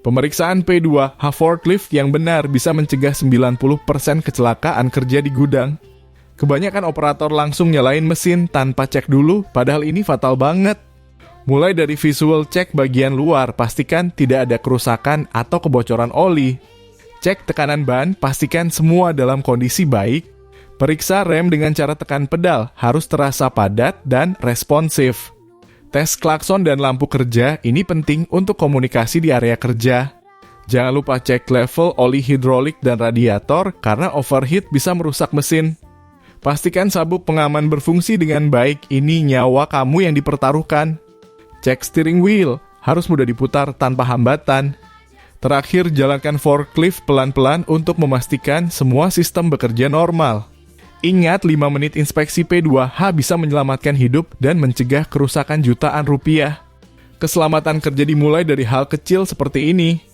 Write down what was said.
Pemeriksaan P2H forklift yang benar bisa mencegah 90% kecelakaan kerja di gudang. Kebanyakan operator langsung nyalain mesin tanpa cek dulu, padahal ini fatal banget. Mulai dari visual cek bagian luar, pastikan tidak ada kerusakan atau kebocoran oli. Cek tekanan ban, pastikan semua dalam kondisi baik. Periksa rem dengan cara tekan pedal, harus terasa padat dan responsif. Tes klakson dan lampu kerja, ini penting untuk komunikasi di area kerja. Jangan lupa cek level oli hidrolik dan radiator karena overheat bisa merusak mesin. Pastikan sabuk pengaman berfungsi dengan baik, ini nyawa kamu yang dipertaruhkan. Cek steering wheel, harus mudah diputar tanpa hambatan. Terakhir, jalankan forklift pelan-pelan untuk memastikan semua sistem bekerja normal. Ingat, 5 menit inspeksi P2H bisa menyelamatkan hidup dan mencegah kerusakan jutaan rupiah. Keselamatan kerja dimulai dari hal kecil seperti ini.